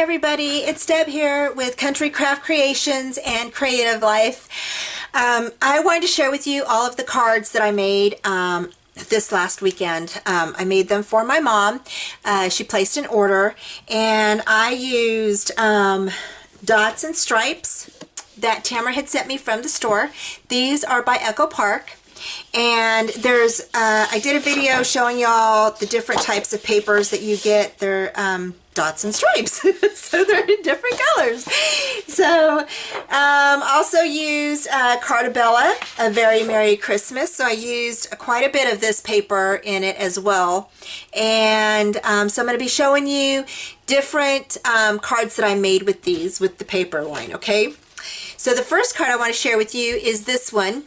everybody, it's Deb here with Country Craft Creations and Creative Life. I wanted to share with you all of the cards that I made this last weekend. I made them for my mom. She placed an order, and I used dots and stripes that Tamara had sent me from the store. These are by Echo Park. And there's, I did a video showing y'all the different types of papers that you get. They're dots and stripes, so they're in different colors. So also used Carta, A Very Merry Christmas. So I used quite a bit of this paper in it as well. And so I'm going to be showing you different cards that I made with these, with the paper line, okay? So the first card I want to share with you is this one.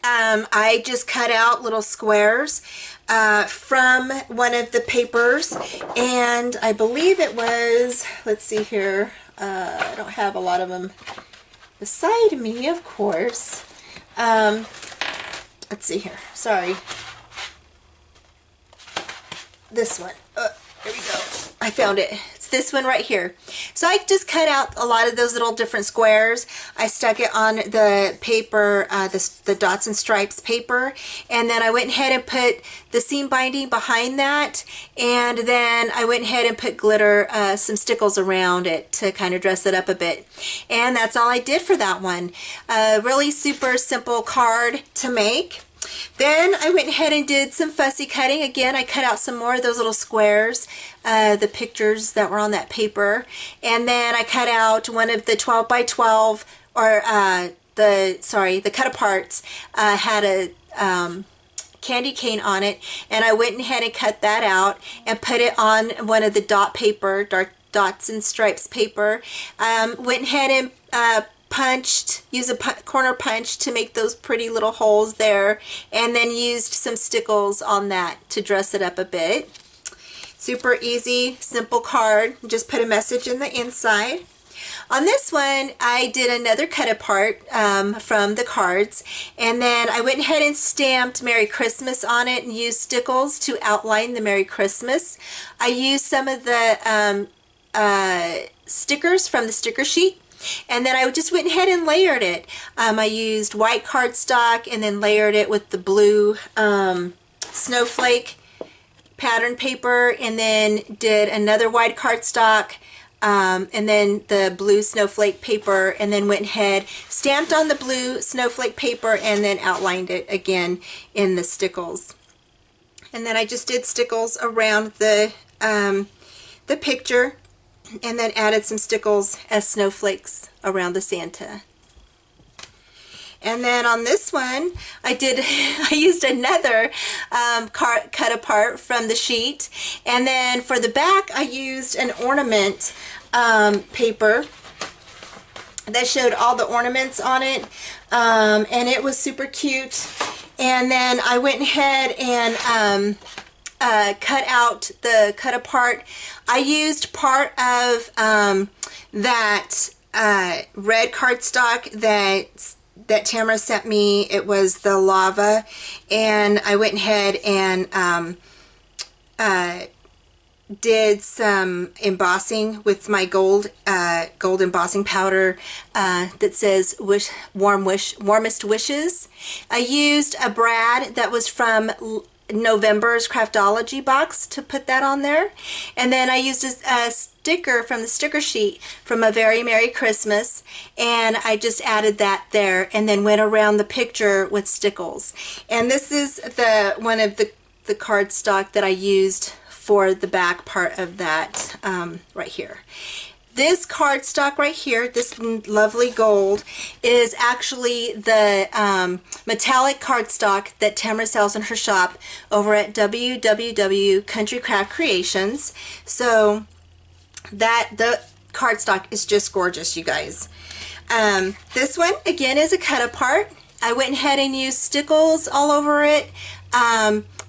I just cut out little squares from one of the papers, and I believe it was, let's see here, I don't have a lot of them beside me, of course. Let's see here, sorry. This one. There we go. I found it. It's this one right here. So I just cut out a lot of those little different squares. I stuck it on the paper, the dots and stripes paper, and then I went ahead and put the seam binding behind that, and then I went ahead and put glitter, some stickles around it to kind of dress it up a bit. And that's all I did for that one. Really super simple card to make. Then I went ahead and did some fussy cutting. Again, I cut out some more of those little squares, the pictures that were on that paper. And then I cut out one of the 12 by 12, or the cut-aparts had a candy cane on it. And I went ahead and cut that out and put it on one of the dot paper, dots and stripes paper. Went ahead and used a corner punch to make those pretty little holes there, and then used some stickles on that to dress it up a bit. Super easy, simple card. Just put a message in the inside. On this one, I did another cut apart from the cards, and then I went ahead and stamped Merry Christmas on it and used stickles to outline the Merry Christmas. I used some of the stickers from the sticker sheet, and then I just went ahead and layered it. I used white cardstock and then layered it with the blue snowflake pattern paper, and then did another white cardstock and then the blue snowflake paper, and then went ahead, stamped on the blue snowflake paper, and then outlined it again in the stickles. And then I just did stickles around the picture, and then added some stickles as snowflakes around the Santa. And then on this one, I used another cut apart from the sheet, and then for the back I used an ornament paper that showed all the ornaments on it, and it was super cute. And then I went ahead and cut out the cut apart. I used part of that red cardstock that Tamara sent me. It was the lava, and I went ahead and did some embossing with my gold embossing powder that says warmest wishes. I used a brad that was from November's Craftology box to put that on there, and then I used a sticker from the sticker sheet from A Very Merry Christmas, and I just added that there, and then went around the picture with stickles. And this is one of the cardstock that I used for the back part of that right here. This cardstock right here, this lovely gold, is actually the metallic cardstock that Tamara sells in her shop over at www.Country Craft Creations. So the cardstock is just gorgeous, you guys. This one, again, is a cut apart. I went ahead and used stickles all over it,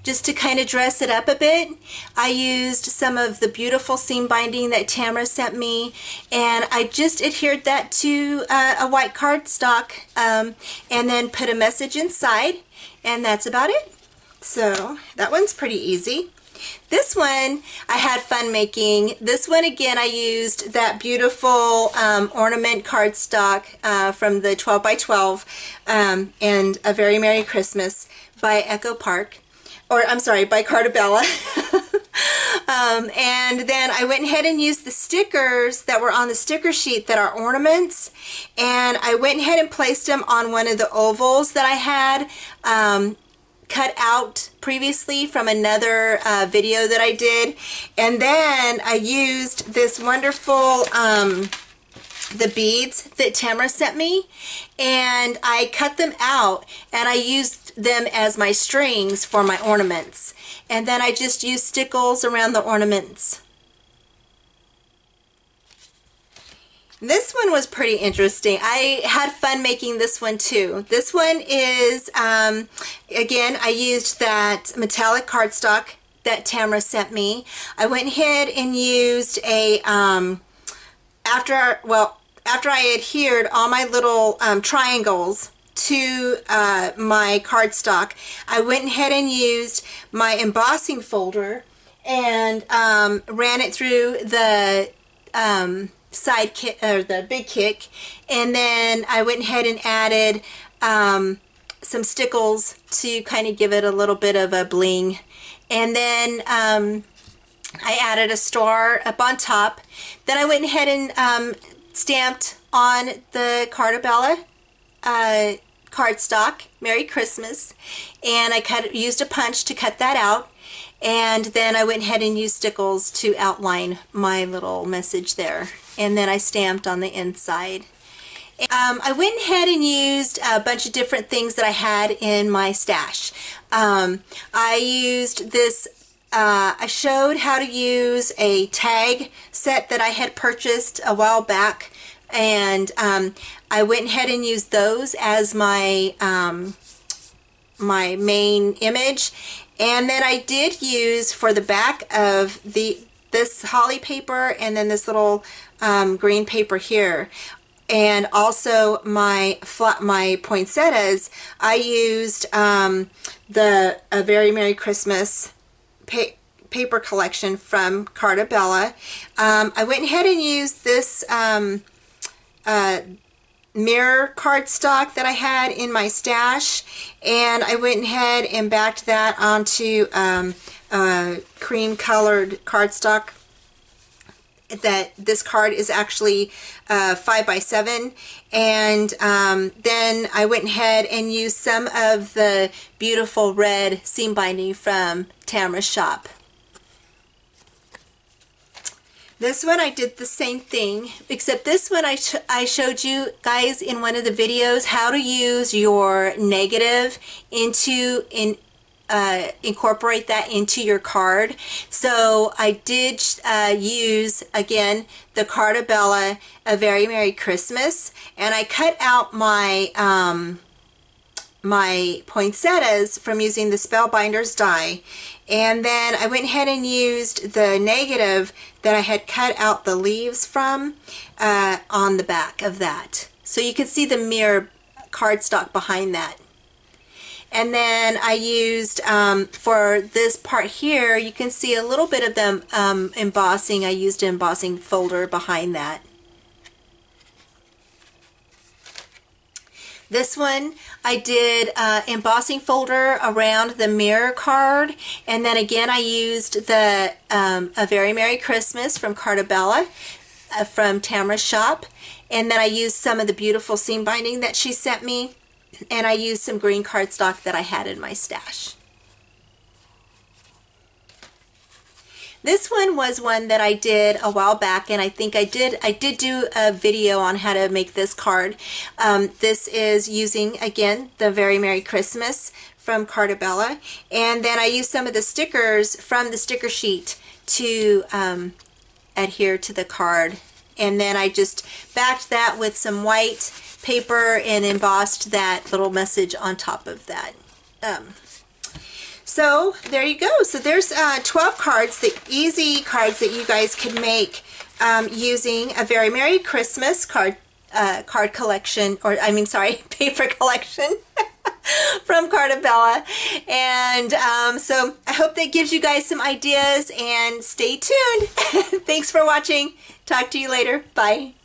just to kind of dress it up a bit. I used some of the beautiful seam binding that Tamara sent me, and I just adhered that to a white cardstock, and then put a message inside, and that's about it. So that one's pretty easy. This one I had fun making. This one again I used that beautiful ornament cardstock from the 12 by 12 and A Very Merry Christmas by Echo Park, or I'm sorry, by Carta. And then I went ahead and used the stickers that were on the sticker sheet that are ornaments, and I went ahead and placed them on one of the ovals that I had cut out previously from another video that I did. And then I used this wonderful the beads that Tamara sent me, and I cut them out and I used them as my strings for my ornaments, and then I just used stickles around the ornaments. This one was pretty interesting. I had fun making this one too. This one is, again, I used that metallic cardstock that Tamara sent me. I went ahead and used a, after I adhered all my little triangles to my cardstock, I went ahead and used my embossing folder and ran it through the side kit, or the big kick, and then I went ahead and added some stickles to kind of give it a little bit of a bling, and then I added a star up on top. Then I went ahead and stamped on the Carta cardstock Merry Christmas, and I used a punch to cut that out, and then I went ahead and used stickles to outline my little message there, and then I stamped on the inside. I went ahead and used a bunch of different things that I had in my stash. I used this, I showed how to use a tag set that I had purchased a while back, and I went ahead and used those as my my main image. And then I did use for the back of this holly paper, and then this little green paper here, and also my poinsettias, I used the A Very Merry Christmas paper collection from Carta. I went ahead and used this mirror cardstock that I had in my stash, and I went ahead and backed that onto cream colored cardstock. That this card is actually 5 by 7, and then I went ahead and used some of the beautiful red seam binding from Tamara's shop. This one I did the same thing, except this one I showed you guys in one of the videos how to use your negative incorporate that into your card. So I did use, again, the Carta A Very Merry Christmas, and I cut out my my poinsettias from using the Spellbinders die, and then I went ahead and used the negative that I had cut out the leaves from on the back of that, so you can see the mirror cardstock behind that. And then I used, for this part here, you can see a little bit of them embossing. I used an embossing folder behind that. This one I did embossing folder around the mirror card, and then again I used the A Very Merry Christmas from Carta from Tamara's shop, and then I used some of the beautiful seam binding that she sent me, and I used some green cardstock that I had in my stash. This one was one that I did a while back, and I think I did do a video on how to make this card. This is using, again, the Very Merry Christmas from Carta, and then I used some of the stickers from the sticker sheet to adhere to the card, and then I just backed that with some white paper and embossed that little message on top of that. So there you go. So there's 12 cards, the easy cards that you guys can make using A Very Merry Christmas card collection, or I mean, sorry, paper collection. from Carta. And so I hope that gives you guys some ideas, and stay tuned. Thanks for watching. Talk to you later. Bye.